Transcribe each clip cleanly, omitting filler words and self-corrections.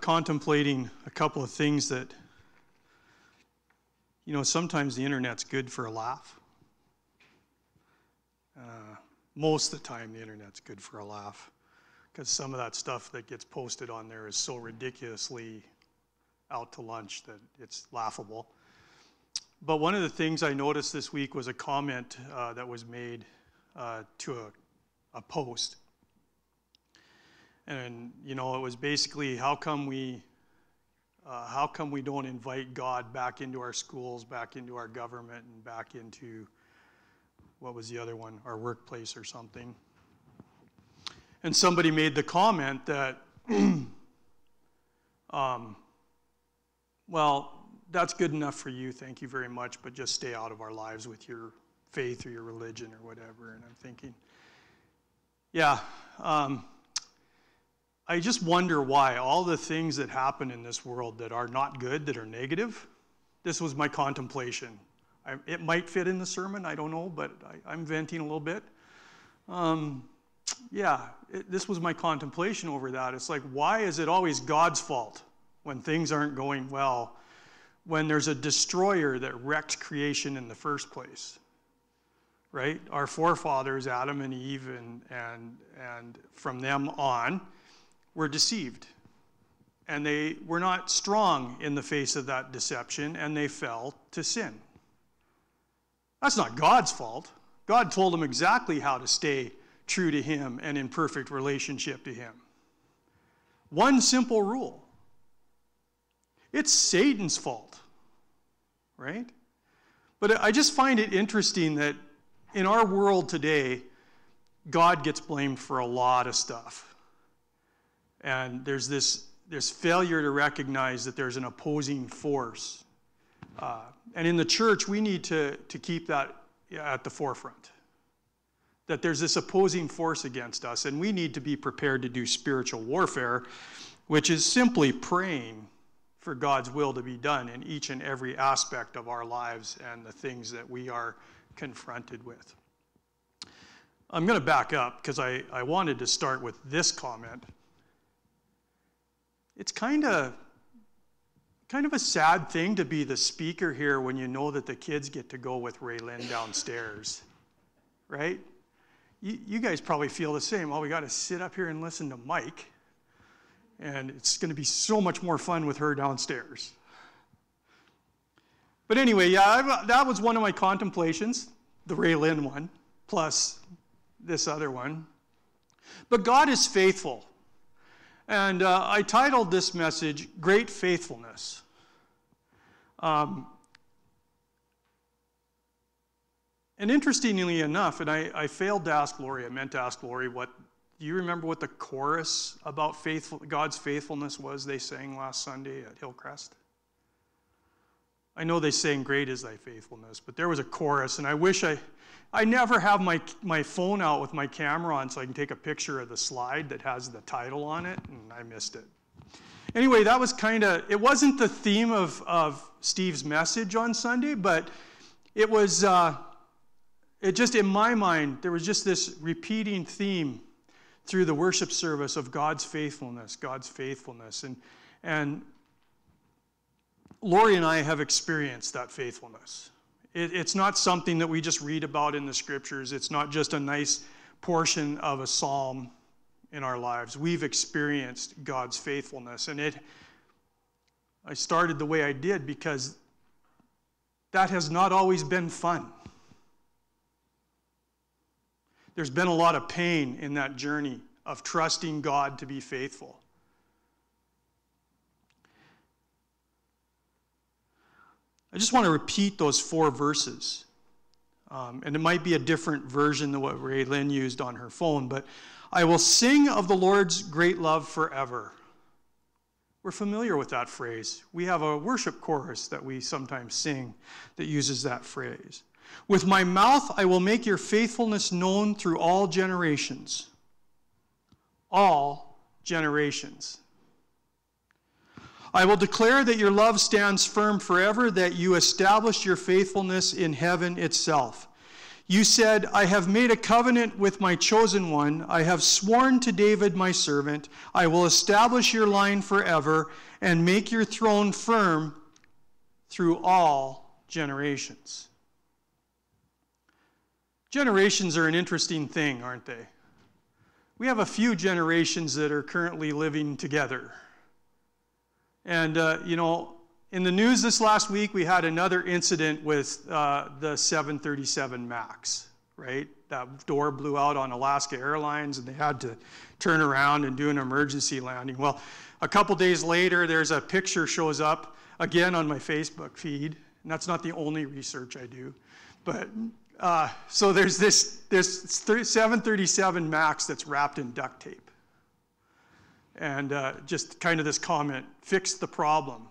Contemplating a couple of things that, sometimes the internet's good for a laugh. Most of the time the internet's good for a laugh, because some of that stuff that gets posted on there is so ridiculously out to lunch that it's laughable. But one of the things I noticed this week was a comment that was made to a post. And, it was basically, how come we don't invite God back into our schools, back into our government, and back into, what was the other one, our workplace or something. And somebody made the comment that, well, that's good enough for you, thank you very much, but just stay out of our lives with your faith or your religion or whatever. And I'm thinking, yeah, I just wonder why all the things that happen in this world that are not good, that are negative, this was my contemplation. It might fit in the sermon, I don't know, but I'm venting a little bit. This was my contemplation over that. It's like, why is it always God's fault when things aren't going well, when there's a destroyer that wrecked creation in the first place? Right? Our forefathers, Adam and Eve, and from them on, were deceived. And they were not strong in the face of that deception, and they fell to sin. That's not God's fault. God told them exactly how to stay true to Him and in perfect relationship to Him. One simple rule. It's Satan's fault, right? But I just find it interesting that in our world today, God gets blamed for a lot of stuff. And there's failure to recognize that there's an opposing force. And in the church, we need to keep that at the forefront. That there's this opposing force against us, and we need to be prepared to do spiritual warfare, which is simply praying for God's will to be done in each and every aspect of our lives and the things that we are confronted with. I'm going to back up because I wanted to start with this comment. It's kind of a sad thing to be the speaker here when you know that the kids get to go with Ray Lynn downstairs, right? You guys probably feel the same. Oh, we got to sit up here and listen to Mike, and it's going to be so much more fun with her downstairs. But anyway, that was one of my contemplations, the Ray Lynn one, plus this other one. But God is faithful. And I titled this message, Great Faithfulness. And interestingly enough, and I failed to ask Lori, I meant to ask Lori, do you remember what the chorus about God's faithfulness was they sang last Sunday at Hillcrest? I know they sang, Great is Thy Faithfulness, but there was a chorus, and I wish I never have my phone out with my camera on so I can take a picture of the slide that has the title on it, and I missed it. Anyway, that was it wasn't the theme of Steve's message on Sunday, but it was, it just, in my mind, there was just this repeating theme through the worship service of God's faithfulness. And Lori and I have experienced that faithfulness. It's not something that we just read about in the scriptures. It's not just a nice portion of a psalm in our lives. We've experienced God's faithfulness. And I started the way I did because that has not always been fun. There's been a lot of pain in that journey of trusting God to be faithful. I just want to repeat those 4 verses. And it might be a different version than what Ray Lynn used on her phone, but I will sing of the Lord's great love forever. We're familiar with that phrase. We have a worship chorus that we sometimes sing that uses that phrase. With my mouth I will make your faithfulness known through all generations. All generations. I will declare that your love stands firm forever, that you established your faithfulness in heaven itself. You said, I have made a covenant with my chosen one. I have sworn to David my servant. I will establish your line forever and make your throne firm through all generations. Generations are an interesting thing, aren't they? We have a few generations that are currently living together. And, in the news this last week, we had another incident with the 737 MAX, right? That door blew out on Alaska Airlines, and they had to turn around and do an emergency landing. Well, a couple days later, there's a picture shows up again on my Facebook feed, and that's not the only research I do. But so there's this 737 MAX that's wrapped in duct tape. And just kind of this comment, fix the problem.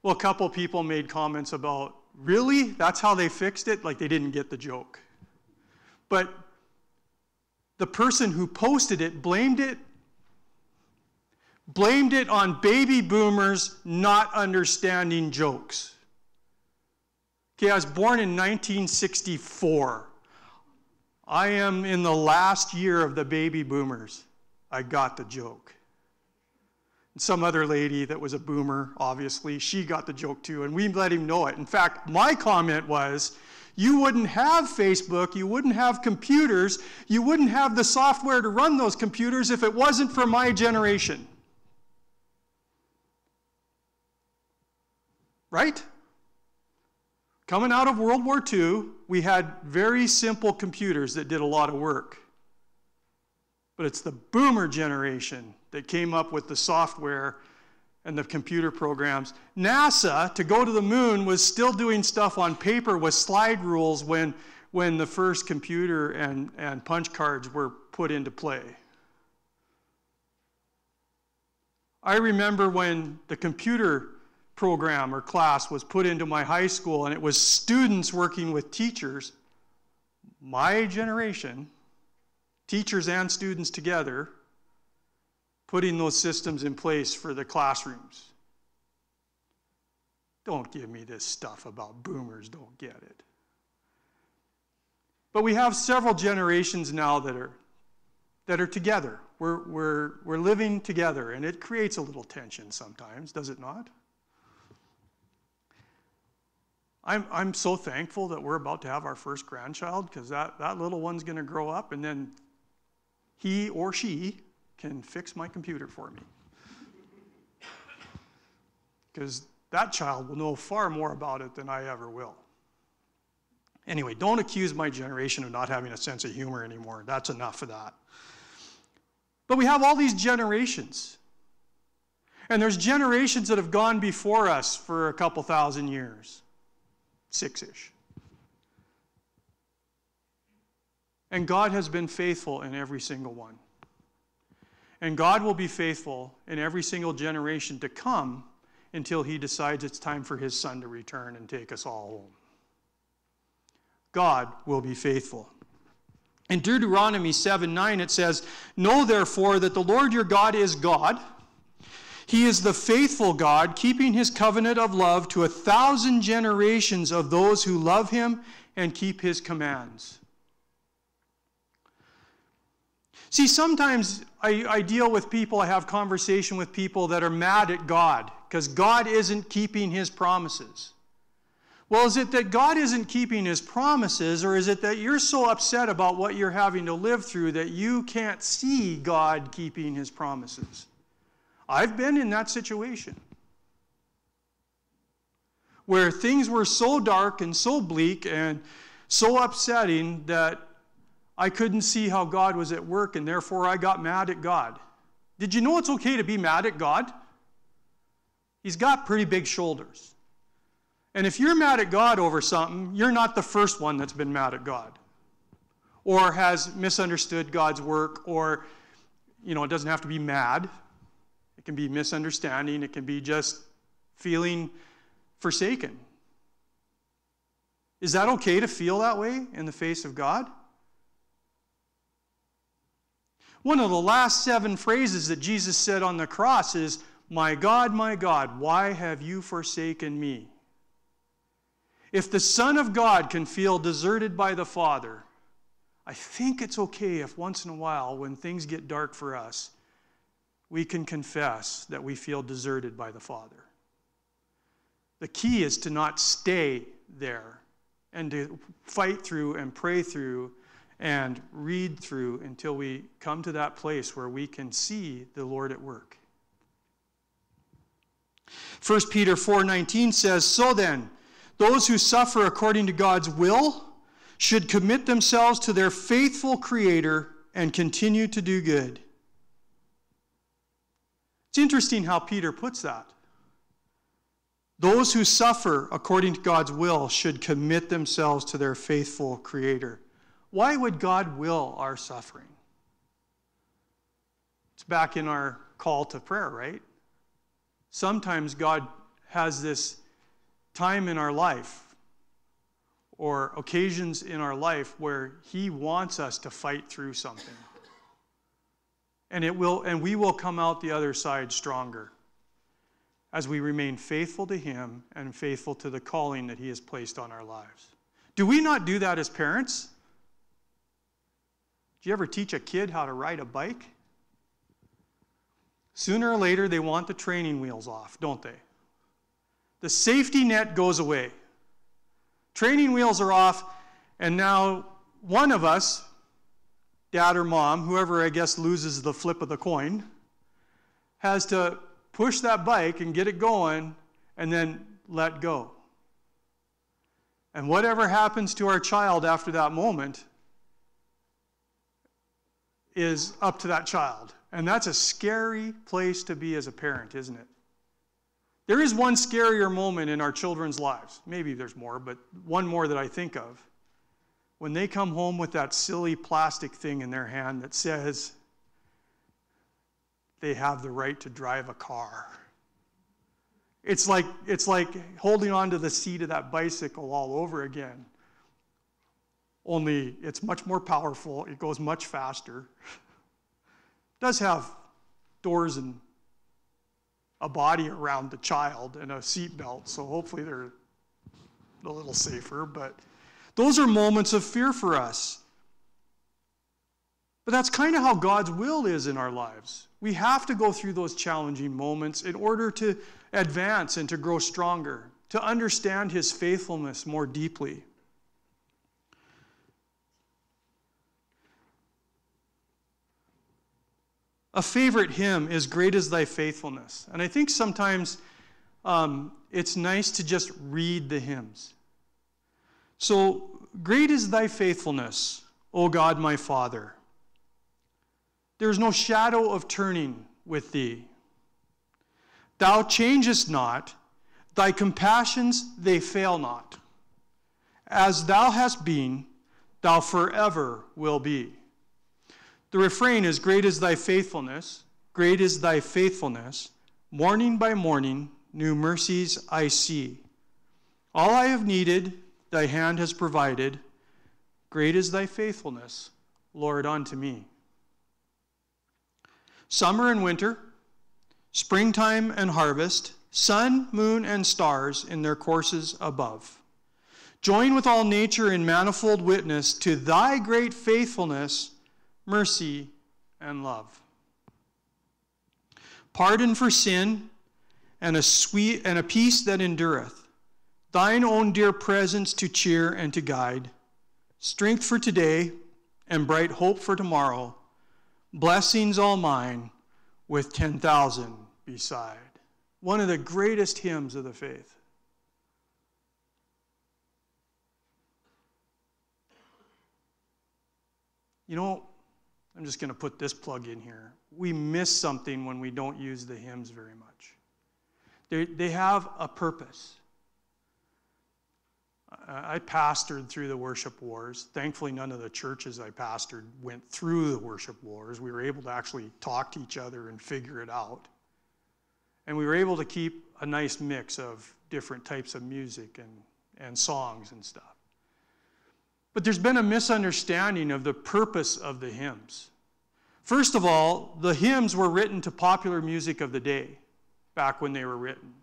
Well, a couple people made comments about, really? That's how they fixed it? Like they didn't get the joke. But the person who posted it blamed it on baby boomers not understanding jokes. Okay, I was born in 1964. I am in the last year of the baby boomers. I got the joke. Some other lady that was a boomer, obviously, she got the joke too, and we let him know it. In fact, my comment was, you wouldn't have Facebook, you wouldn't have computers, you wouldn't have the software to run those computers if it wasn't for my generation. Right? Coming out of World War II, we had very simple computers that did a lot of work. But it's the boomer generation that came up with the software and the computer programs. NASA, to go to the moon, was still doing stuff on paper with slide rules when the first computer and punch cards were put into play. I remember when the computer program or class was put into my high school, and it was students working with teachers, my generation, teachers and students together, putting those systems in place for the classrooms. Don't give me this stuff about boomers don't get it. But we have several generations now that are together. We're living together, and it creates a little tension sometimes, does it not? I'm so thankful that we're about to have our first grandchild, because that little one's going to grow up, and then he or she can fix my computer for me. Because that child will know far more about it than I ever will. Anyway, don't accuse my generation of not having a sense of humor anymore. That's enough of that. But we have all these generations. And there's generations that have gone before us for a couple thousand years. 6-ish. And God has been faithful in every single one. And God will be faithful in every single generation to come until he decides it's time for his son to return and take us all home. God will be faithful. In Deuteronomy 7:9 it says, "Know therefore that the Lord your God is God. He is the faithful God, keeping his covenant of love to 1,000 generations of those who love him and keep his commands." See, sometimes I deal with people, I have conversation with people that are mad at God because God isn't keeping his promises. Well, is it that God isn't keeping his promises, or is it that you're so upset about what you're having to live through that you can't see God keeping his promises? I've been in that situation where things were so dark and so bleak and so upsetting that I couldn't see how God was at work, and therefore I got mad at God. Did you know it's okay to be mad at God? He's got pretty big shoulders. And if you're mad at God over something, you're not the first one that's been mad at God or has misunderstood God's work, or, it doesn't have to be mad. It can be misunderstanding. It can be just feeling forsaken. Is that okay to feel that way in the face of God? One of the last 7 phrases that Jesus said on the cross is, my God, why have you forsaken me?" If the Son of God can feel deserted by the Father, I think it's okay if once in a while, when things get dark for us, we can confess that we feel deserted by the Father. The key is to not stay there and to fight through and pray through and read through until we come to that place where we can see the Lord at work. 1 Peter 4:19 says, "So then, those who suffer according to God's will should commit themselves to their faithful Creator and continue to do good." It's interesting how Peter puts that. Those who suffer according to God's will should commit themselves to their faithful Creator. Why would God will our suffering? It's back in our call to prayer, right? Sometimes God has this time in our life or occasions in our life where He wants us to fight through something. And we will come out the other side stronger as we remain faithful to Him and faithful to the calling that He has placed on our lives. Do we not do that as parents? Do you ever teach a kid how to ride a bike? Sooner or later, they want the training wheels off, don't they? The safety net goes away. Training wheels are off, and now one of us, dad or mom, whoever I guess loses the flip of the coin, has to push that bike and get it going and then let go. And whatever happens to our child after that moment is up to that child. And that's a scary place to be as a parent, isn't it? There is one scarier moment in our children's lives. Maybe there's more, but one more that I think of. When they come home with that silly plastic thing in their hand that says they have the right to drive a car. It's like holding on to the seat of that bicycle all over again. Only it's much more powerful. It goes much faster. It does have doors and a body around the child and a seat belt, so hopefully they're a little safer. But those are moments of fear for us. But that's kind of how God's will is in our lives. We have to go through those challenging moments in order to advance and to grow stronger, to understand His faithfulness more deeply. A favorite hymn is "Great is Thy Faithfulness." And I think sometimes it's nice to just read the hymns. So, "Great is Thy faithfulness, O God my Father. There is no shadow of turning with Thee. Thou changest not, Thy compassions they fail not. As Thou hast been, Thou forever will be." The refrain is, "Great is Thy faithfulness, great is Thy faithfulness. Morning by morning, new mercies I see. All I have needed, Thy hand has provided. Great is Thy faithfulness, Lord, unto me." Summer and winter, springtime and harvest, sun, moon, and stars in their courses above, join with all nature in manifold witness to Thy great faithfulness, mercy, and love. Pardon for sin, and a peace that endureth. Thine own dear presence to cheer and to guide. Strength for today, and bright hope for tomorrow. Blessings all mine, with 10,000 beside. One of the greatest hymns of the faith. You know, I'm just going to put this plug in here. We miss something when we don't use the hymns very much. They have a purpose. I pastored through the worship wars. Thankfully, none of the churches I pastored went through the worship wars. We were able to actually talk to each other and figure it out. And we were able to keep a nice mix of different types of music and songs and stuff. But there's been a misunderstanding of the purpose of the hymns. First of all, the hymns were written to popular music of the day, back when they were written.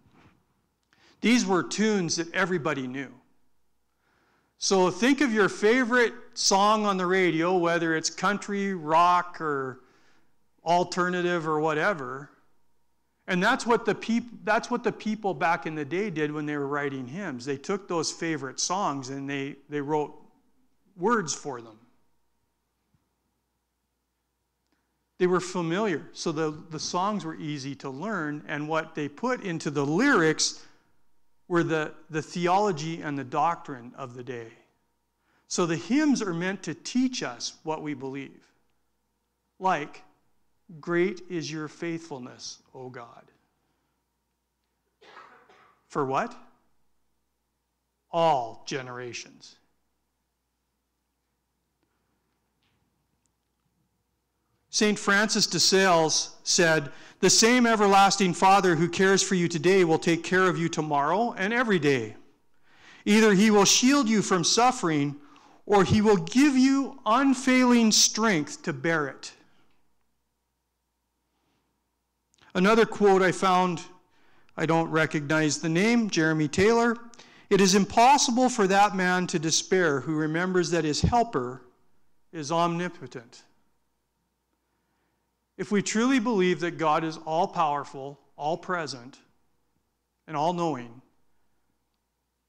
These were tunes that everybody knew. So think of your favorite song on the radio, whether it's country, rock, or alternative or whatever. And that's what the people back in the day did when they were writing hymns. They took those favorite songs and they wrote words for them. They were familiar, so the songs were easy to learn, and what they put into the lyrics were the theology and the doctrine of the day. So the hymns are meant to teach us what we believe. Like, great is your faithfulness, O God. For what? All generations. St. Francis de Sales said, "The same everlasting Father who cares for you today will take care of you tomorrow and every day. Either he will shield you from suffering, or he will give you unfailing strength to bear it." Another quote I found, I don't recognize the name, Jeremy Taylor. "It is impossible for that man to despair who remembers that his helper is omnipotent." If we truly believe that God is all-powerful, all-present, and all-knowing,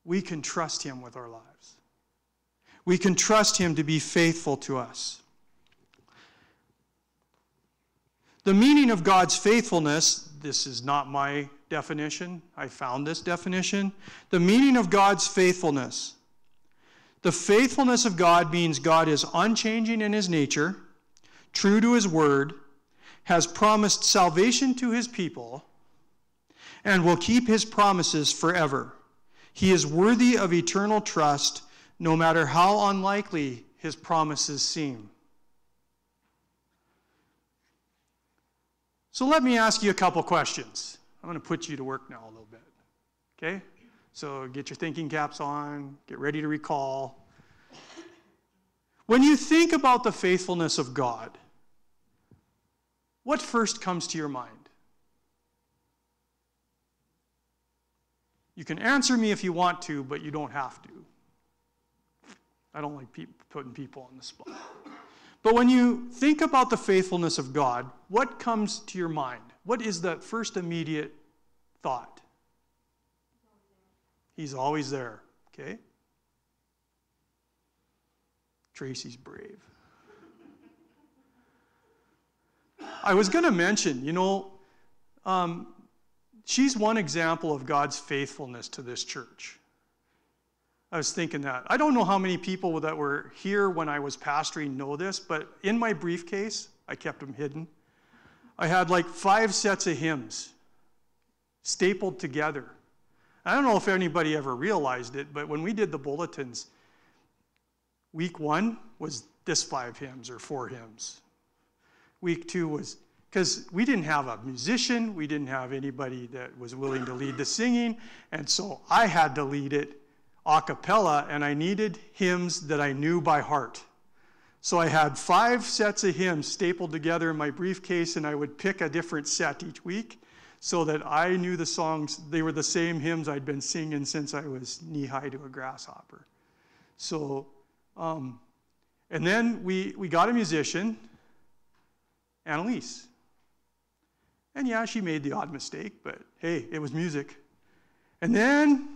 we can trust him with our lives. We can trust him to be faithful to us. The meaning of God's faithfulness, this is not my definition, I found this definition. The meaning of God's faithfulness. The faithfulness of God means God is unchanging in his nature, true to his word, has promised salvation to his people, and will keep his promises forever. He is worthy of eternal trust, no matter how unlikely his promises seem. So let me ask you a couple questions. I'm going to put you to work now a little bit. Okay? So get your thinking caps on, get ready to recall. When you think about the faithfulness of God, what first comes to your mind? You can answer me if you want to, but you don't have to. I don't like putting people on the spot. But when you think about the faithfulness of God, what comes to your mind? What is the first immediate thought? He's always there, okay? Tracy's brave. I was going to mention, she's one example of God's faithfulness to this church. I was thinking that. I don't know how many people that were here when I was pastoring know this, but in my briefcase, I kept them hidden, I had like 5 sets of hymns stapled together. I don't know if anybody ever realized it, but when we did the bulletins, week 1 was this 5 hymns or 4 hymns. Week 2 was, because we didn't have a musician, we didn't have anybody that was willing to lead the singing, and so I had to lead it a cappella, and I needed hymns that I knew by heart. So I had 5 sets of hymns stapled together in my briefcase, and I would pick a different set each week so that I knew the songs. They were the same hymns I'd been singing since I was knee-high to a grasshopper. So, and then we got a musician, Annalise. And yeah, she made the odd mistake, but hey, it was music. And then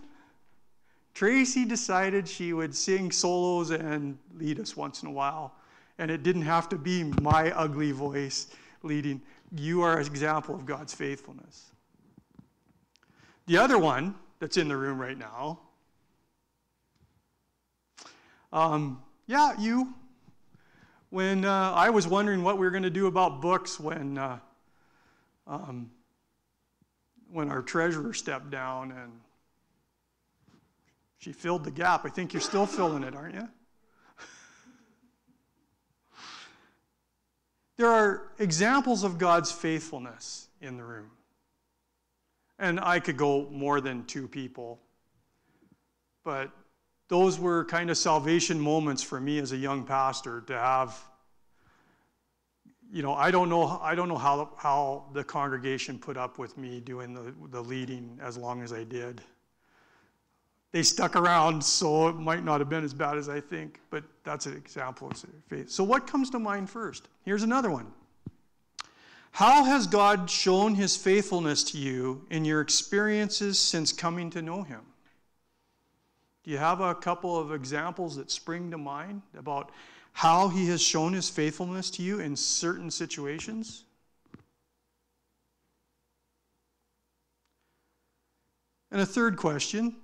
Tracy decided she would sing solos and lead us once in a while. And it didn't have to be my ugly voice leading. You are an example of God's faithfulness. The other one that's in the room right now, you. When I was wondering what we were going to do about books when our treasurer stepped down and she filled the gap. I think you're still filling it, aren't you? There are examples of God's faithfulness in the room. And I could go more than 2 people, but those were kind of salvation moments for me as a young pastor to have. I don't know how the congregation put up with me doing the leading as long as I did. they stuck around, so it might not have been as bad as I think, but that's an example of faith. So what comes to mind first? Here's another one. How has God shown his faithfulness to you in your experiences since coming to know him? Do you have a couple of examples that spring to mind about how he has shown his faithfulness to you in certain situations? And a third question,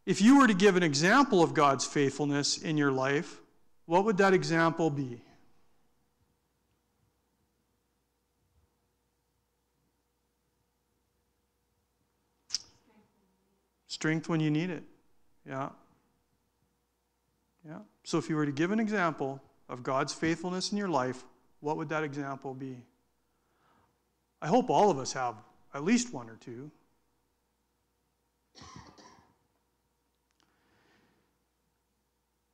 if you were to give an example of God's faithfulness in your life, what would that example be? Strength when you need it. Yeah. Yeah. So if you were to give an example of God's faithfulness in your life, what would that example be? I hope all of us have at least one or two.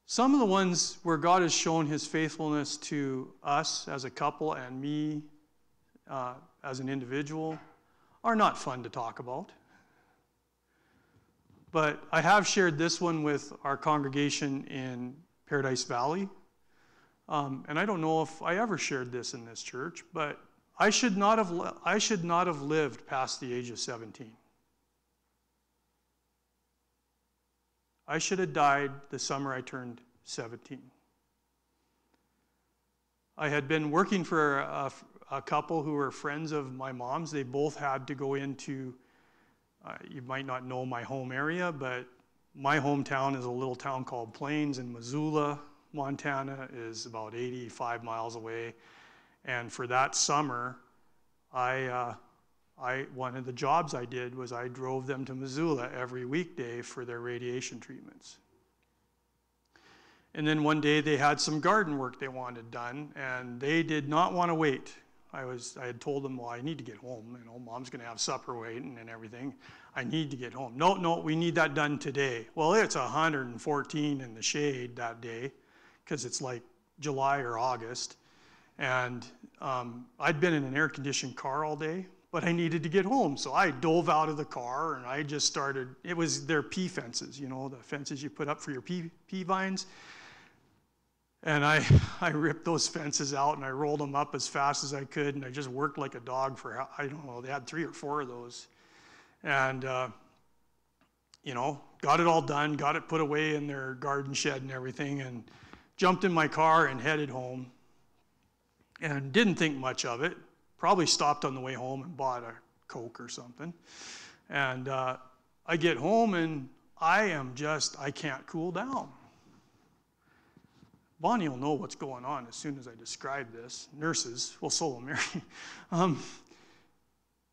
Some of the ones where God has shown his faithfulness to us as a couple and me as an individual are not fun to talk about. But I have shared this one with our congregation in Paradise Valley. And I don't know if I ever shared this in this church, but I should not have lived past the age of 17. I should have died the summer I turned 17. I had been working for a couple who were friends of my mom's. They both had to go into, you might not know my home area, but my hometown is a little town called Plains in Missoula, Montana, is about 85 miles away. And for that summer, one of the jobs I did was I drove them to Missoula every weekday for their radiation treatments. And then one day they had some garden work they wanted done, and they did not want to wait. I had told them, well, I need to get home. You know, Mom's going to have supper waiting and everything. I need to get home. No, we need that done today. Well, it's 114 in the shade that day because it's like July or August. And I'd been in an air-conditioned car all day, but I needed to get home. So I dove out of the car and I just started. It was their pea fences, you know, the fences you put up for your pea vines. And I ripped those fences out and I rolled them up as fast as I could, and I just worked like a dog for, I don't know, they had 3 or 4 of those. And, you know, got it all done, got it put away in their garden shed and everything, and jumped in my car and headed home. And didn't think much of it. Probably stopped on the way home and bought a Coke or something. And I get home and I can't cool down. Bonnie will know what's going on as soon as I describe this. Nurses, well, so will Mary.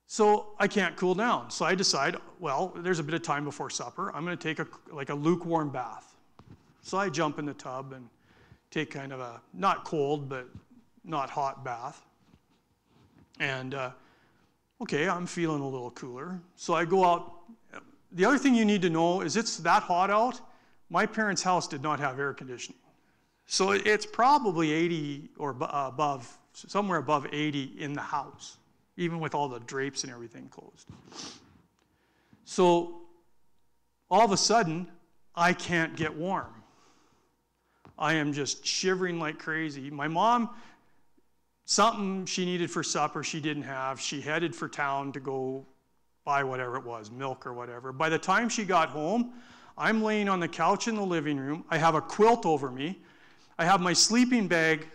So I can't cool down. So I decide, well, there's a bit of time before supper. I'm going to take a lukewarm bath. So I jump in the tub and take kind of a, not cold, but not hot bath. And, okay, I'm feeling a little cooler. So I go out. The other thing you need to know is it's that hot out. My parents' house did not have air conditioning. So it's probably 80 or above, somewhere above 80 in the house, even with all the drapes and everything closed. So all of a sudden, I can't get warm. I am just shivering like crazy. My mom, something she needed for supper she didn't have. She headed for town to go buy whatever it was, milk or whatever. By the time she got home, I'm laying on the couch in the living room. I have a quilt over me. I have my sleeping bag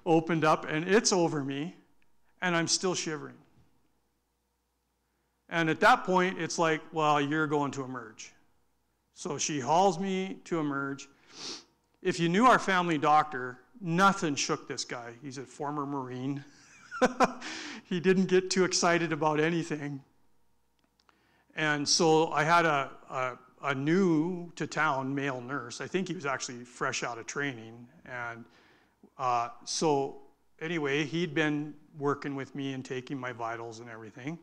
opened up and it's over me, and I'm still shivering. And at that point, it's like, well, you're going to emerge. So she hauls me to emerge. If you knew our family doctor, nothing shook this guy. He's a former Marine. He didn't get too excited about anything. And so I had a new to town male nurse. I think he was actually fresh out of training. And so anyway, he'd been working with me and taking my vitals and everything.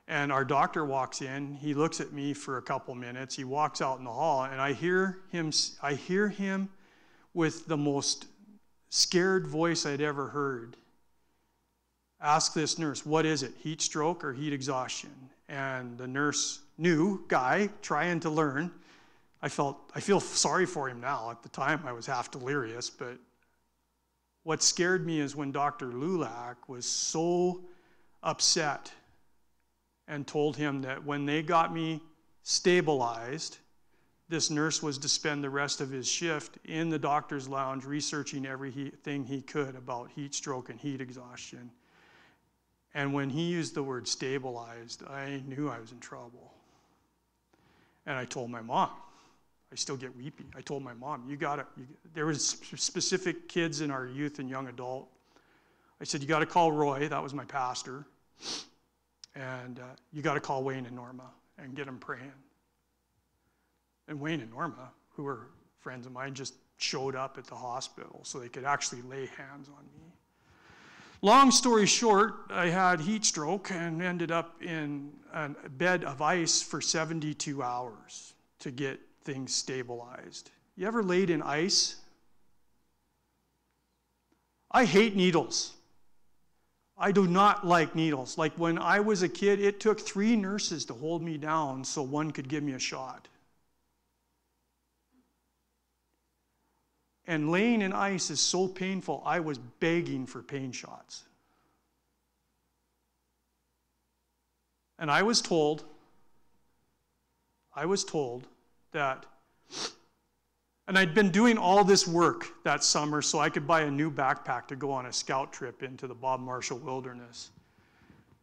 And our doctor walks in. He looks at me for a couple minutes. He walks out in the hall, and I hear him with the most scared voice I'd ever heard ask this nurse, what is it, heat stroke or heat exhaustion? And the nurse, new guy, trying to learn. I feel sorry for him now. At the time, I was half delirious, but what scared me is when Dr. Lulak was so upset and told him that when they got me stabilized, this nurse was to spend the rest of his shift in the doctor's lounge researching everything he could about heat stroke and heat exhaustion. And when he used the word stabilized, I knew I was in trouble. And I told my mom. I still get weepy. I told my mom, there was specific kids in our youth and young adult. I said, you got to call Roy, that was my pastor, and you got to call Wayne and Norma and get them praying. And Wayne and Norma, who were friends of mine, just showed up at the hospital so they could actually lay hands on me. Long story short, I had heat stroke and ended up in a bed of ice for 72 hours to get things stabilized. You ever laid in ice? I hate needles. I do not like needles. Like when I was a kid, it took 3 nurses to hold me down so one could give me a shot. And laying in ice is so painful, I was begging for pain shots. And I was told that, and I'd been doing all this work that summer so I could buy a new backpack to go on a scout trip into the Bob Marshall Wilderness.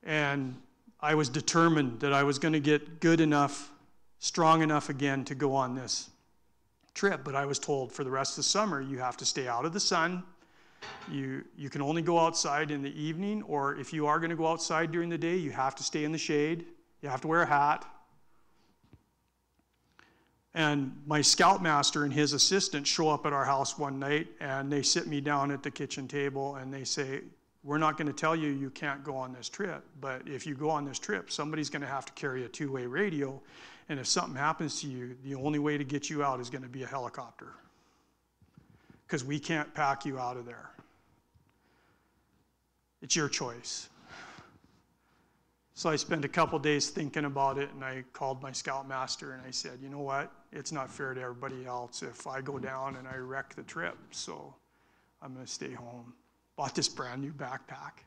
And I was determined that I was going to get good enough, strong enough again to go on this trip. But I was told for the rest of the summer, you have to stay out of the sun. You can only go outside in the evening, or if you are going to go outside during the day, you have to stay in the shade. You have to wear a hat. And my scoutmaster and his assistant show up at our house one night, and they sit me down at the kitchen table, and they say, we're not going to tell you you can't go on this trip, but if you go on this trip, somebody's going to have to carry a 2-way radio, and if something happens to you, the only way to get you out is going to be a helicopter, because we can't pack you out of there. It's your choice. So I spent a couple days thinking about it, and I called my scoutmaster and I said, you know what? It's not fair to everybody else if I go down and I wreck the trip, so I'm going to stay home. Bought this brand new backpack.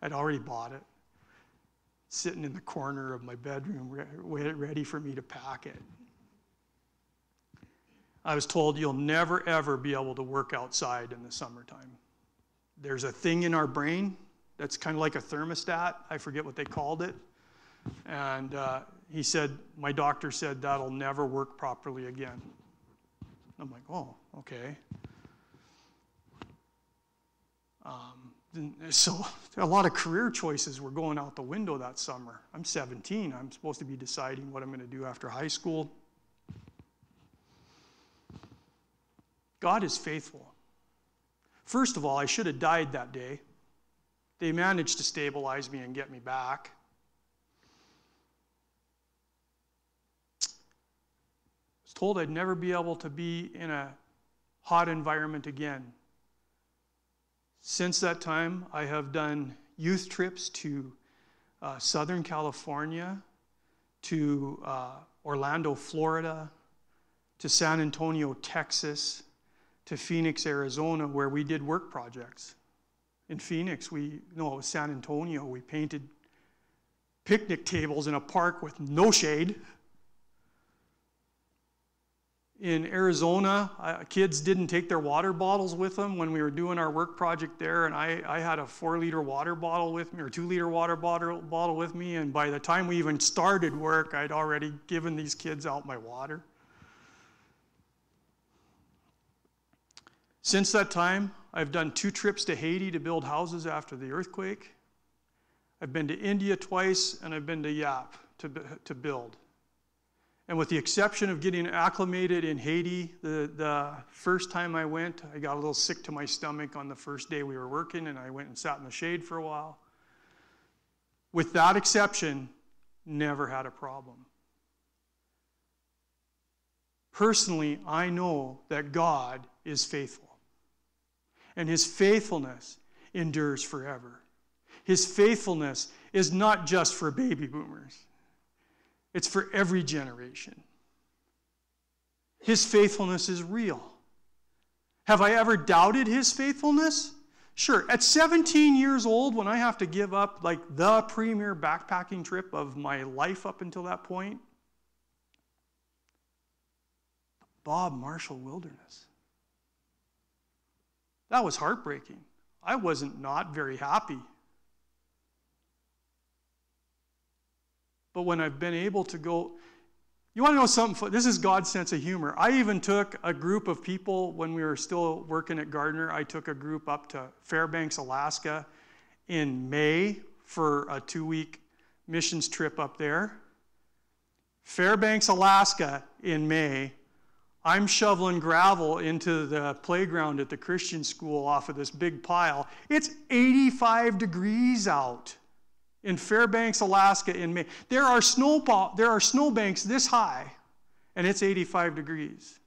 I'd already bought it. Sitting in the corner of my bedroom, ready for me to pack it. I was told you'll never, ever be able to work outside in the summertime. There's a thing in our brain that's kind of like a thermostat. I forget what they called it. And he said, my doctor said that'll never work properly again. I'm like, oh, okay. So a lot of career choices were going out the window that summer. I'm 17. I'm supposed to be deciding what I'm going to do after high school. God is faithful. First of all, I should have died that day. They managed to stabilize me and get me back. I was told I'd never be able to be in a hot environment again. Since that time, I have done youth trips to Southern California, to Orlando, Florida, to San Antonio, Texas, to Phoenix, Arizona, where we did work projects. In Phoenix, it was San Antonio, we painted picnic tables in a park with no shade. In Arizona, kids didn't take their water bottles with them when we were doing our work project there, and I had a 4-liter water bottle with me, or 2-liter water bottle with me, and by the time we even started work, I'd already given these kids out my water. Since that time, I've done 2 trips to Haiti to build houses after the earthquake. I've been to India twice, and I've been to Yap to build. And with the exception of getting acclimated in Haiti, the first time I went, I got a little sick to my stomach on the first day we were working, and I went and sat in the shade for a while. With that exception, never had a problem. Personally, I know that God is faithful. And his faithfulness endures forever. His faithfulness is not just for baby boomers. It's for every generation. His faithfulness is real. Have I ever doubted his faithfulness? Sure. At 17 years old, when I have to give up like the premier backpacking trip of my life up until that point, Bob Marshall Wilderness. That was heartbreaking. I wasn't not very happy. But when I've been able to go, you want to know something? This is God's sense of humor. I even took a group of people when we were still working at Gardner. I took a group up to Fairbanks, Alaska in May for a 2-week missions trip up there. Fairbanks, Alaska in May. I'm shoveling gravel into the playground at the Christian school off of this big pile. It's 85 degrees out in Fairbanks, Alaska in May. There are snowbanks this high, and it's 85 degrees.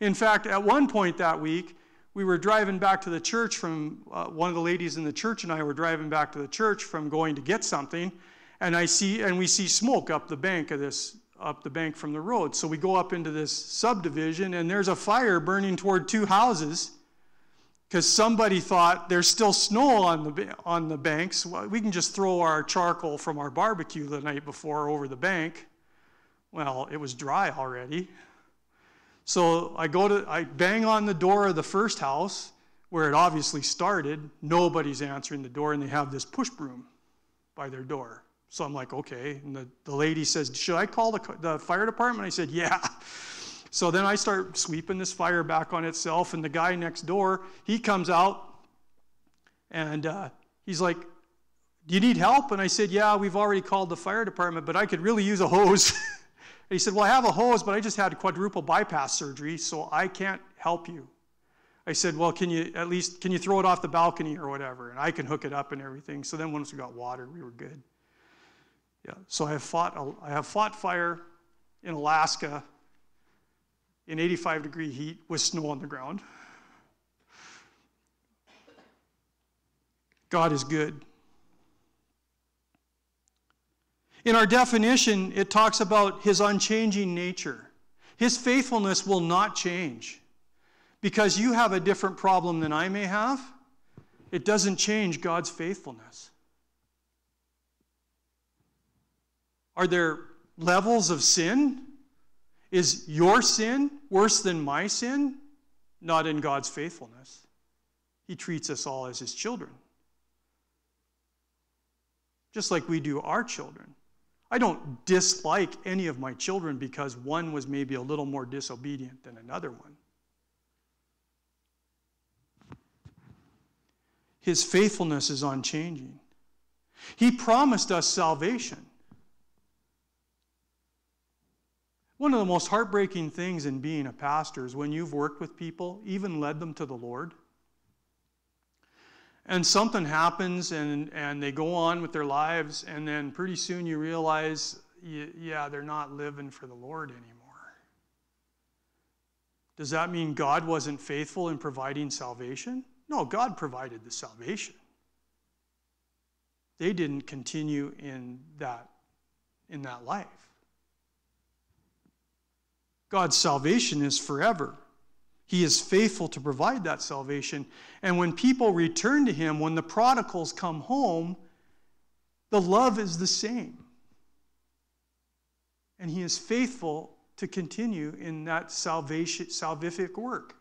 In fact, at one point that week, we were driving back to the church from, one of the ladies in the church and I were driving back to the church from going to get something, and we see smoke up the bank from the road. So we go up into this subdivision, and there's a fire burning toward 2 houses because somebody thought there's still snow on the banks. Well, we can just throw our charcoal from our barbecue the night before over the bank. Well, it was dry already. So I bang on the door of the first house where it obviously started. Nobody's answering the door, and they have this push broom by their door. So I'm like, okay. And the lady says, should I call the fire department? I said, yeah. So then I start sweeping this fire back on itself, and the guy next door, he comes out, and he's like, do you need help? And I said, yeah, we've already called the fire department, but I could really use a hose. He said, well, I have a hose, but I just had quadruple bypass surgery, so I can't help you. I said, well, can you throw it off the balcony or whatever, and I can hook it up and everything. So then once we got water, we were good. Yeah, so I have fought fire in Alaska in 85-degree heat with snow on the ground. God is good. In our definition, it talks about his unchanging nature. His faithfulness will not change. Because you have a different problem than I may have, it doesn't change God's faithfulness. Are there levels of sin? Is your sin worse than my sin? Not in God's faithfulness. He treats us all as his children. Just like we do our children. I don't dislike any of my children because one was maybe a little more disobedient than another one. His faithfulness is unchanging. He promised us salvation. One of the most heartbreaking things in being a pastor is when you've worked with people, even led them to the Lord, and something happens and they go on with their lives, and then pretty soon you realize, yeah, they're not living for the Lord anymore. Does that mean God wasn't faithful in providing salvation? No, God provided the salvation. They didn't continue in that life. God's salvation is forever. He is faithful to provide that salvation. And when people return to him, when the prodigals come home, the love is the same. And he is faithful to continue in that salvific work.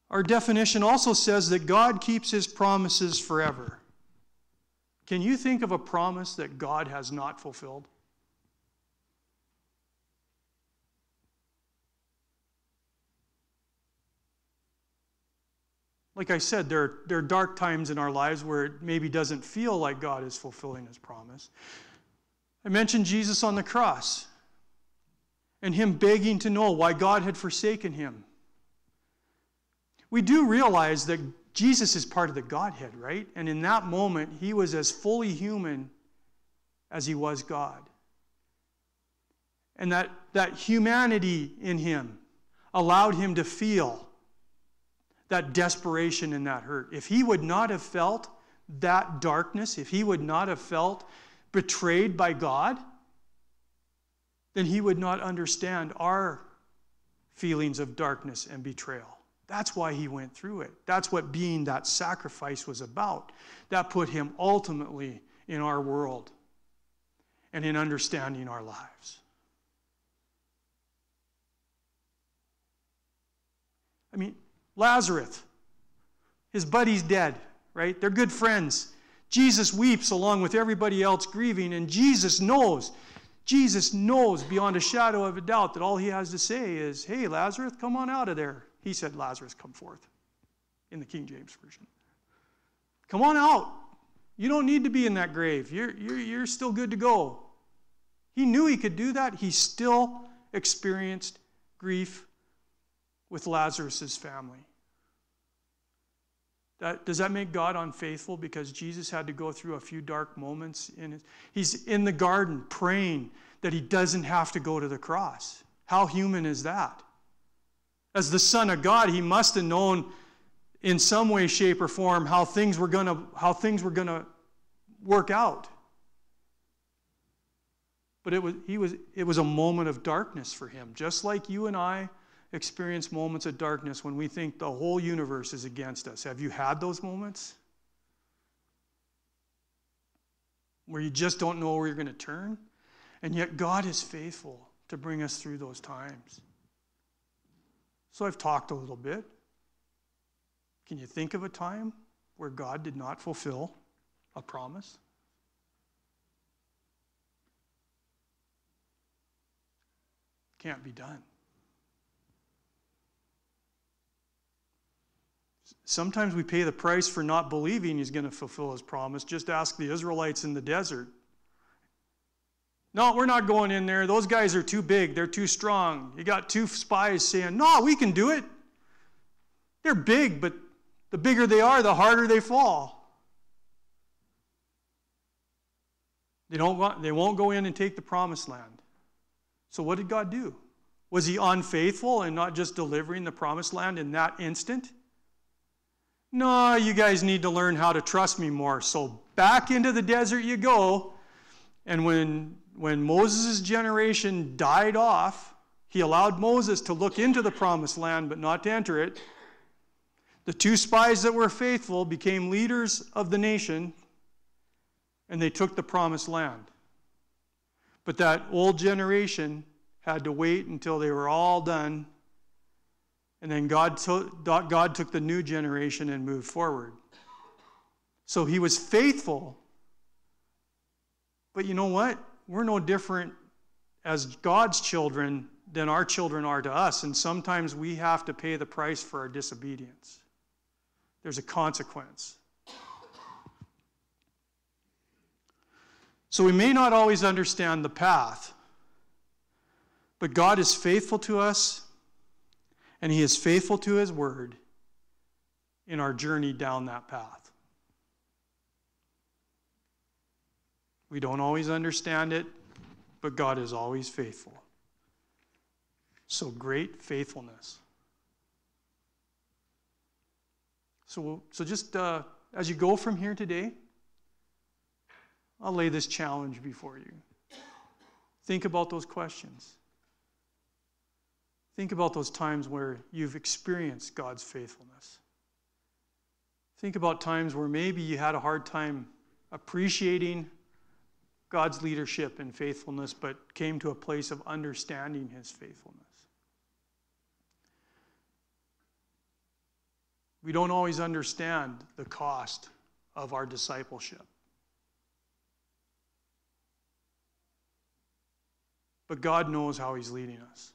Our definition also says that God keeps his promises forever. Can you think of a promise that God has not fulfilled? Like I said, there are dark times in our lives where it maybe doesn't feel like God is fulfilling his promise. I mentioned Jesus on the cross and him begging to know why God had forsaken him. We do realize that Jesus is part of the Godhead, right? And in that moment, he was as fully human as he was God. And that humanity in him allowed him to feel that desperation and that hurt. If he would not have felt that darkness, if he would not have felt betrayed by God, then he would not understand our feelings of darkness and betrayal. That's why he went through it. That's what being that sacrifice was about. That put him ultimately in our world and in understanding our lives. I mean, Lazarus, his buddy's dead, right? They're good friends. Jesus weeps along with everybody else grieving, and Jesus knows beyond a shadow of a doubt that all he has to say is, hey, Lazarus, come on out of there. He said, Lazarus, come forth, in the King James Version. Come on out. You don't need to be in that grave. You're still good to go. He knew he could do that. He still experienced grief with Lazarus' family. Does that make God unfaithful because Jesus had to go through a few dark moments? He's in the garden praying that he doesn't have to go to the cross. How human is that? As the Son of God, he must have known in some way, shape, or form how things were going to work out. But it was a moment of darkness for him, just like you and I experience moments of darkness when we think the whole universe is against us. Have you had those moments? Where you just don't know where you're going to turn? And yet God is faithful to bring us through those times. So I've talked a little bit. Can you think of a time where God did not fulfill a promise? Can't be done. Sometimes we pay the price for not believing he's going to fulfill his promise. Just ask the Israelites in the desert. No, we're not going in there. Those guys are too big. They're too strong. You got two spies saying, no, we can do it. They're big, but the bigger they are, the harder they fall. They won't go in and take the promised land. So what did God do? Was he unfaithful and not just delivering the promised land in that instant? No, you guys need to learn how to trust me more. So back into the desert you go. And when Moses' generation died off, he allowed Moses to look into the promised land but not to enter it. The two spies that were faithful became leaders of the nation, and they took the promised land. But that old generation had to wait until they were all done. And then God took the new generation and moved forward. So he was faithful. But you know what? We're no different as God's children than our children are to us. And sometimes we have to pay the price for our disobedience. There's a consequence. So we may not always understand the path. But God is faithful to us. And he is faithful to his word in our journey down that path. We don't always understand it, but God is always faithful. So great faithfulness. So just as you go from here today, I'll lay this challenge before you. Think about those questions. Think about those times where you've experienced God's faithfulness. Think about times where maybe you had a hard time appreciating God's leadership and faithfulness, but came to a place of understanding his faithfulness. We don't always understand the cost of our discipleship. But God knows how he's leading us.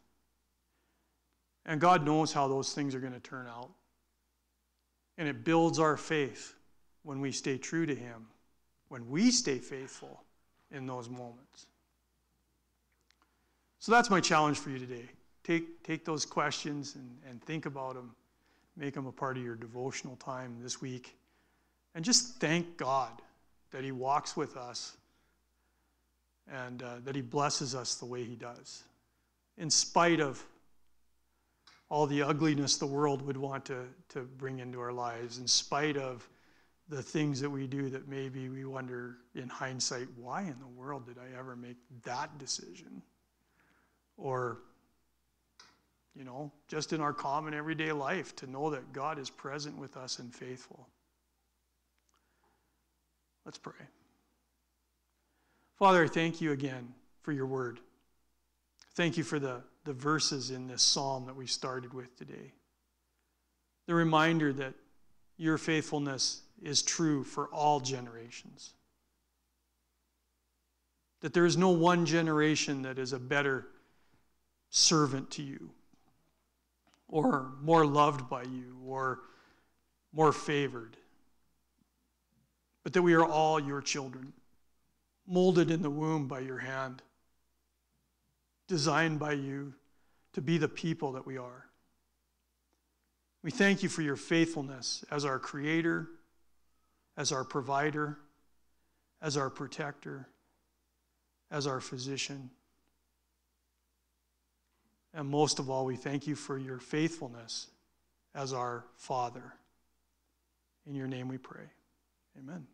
And God knows how those things are going to turn out. And it builds our faith when we stay true to him, when we stay faithful in those moments. So that's my challenge for you today. Take those questions and think about them. Make them a part of your devotional time this week. And just thank God that he walks with us and that he blesses us the way he does, in spite of all the ugliness the world would want to bring into our lives, in spite of the things that we do that maybe we wonder in hindsight, why in the world did I ever make that decision? Or, just in our common everyday life, to know that God is present with us and faithful. Let's pray. Father, I thank you again for your word. Thank you for the verses in this psalm that we started with today. The reminder that your faithfulness is true for all generations. That there is no one generation that is a better servant to you, or more loved by you, or more favored. But that we are all your children, molded in the womb by your hand, designed by you to be the people that we are. We thank you for your faithfulness as our creator, as our provider, as our protector, as our physician. And most of all, we thank you for your faithfulness as our Father. In your name we pray. Amen.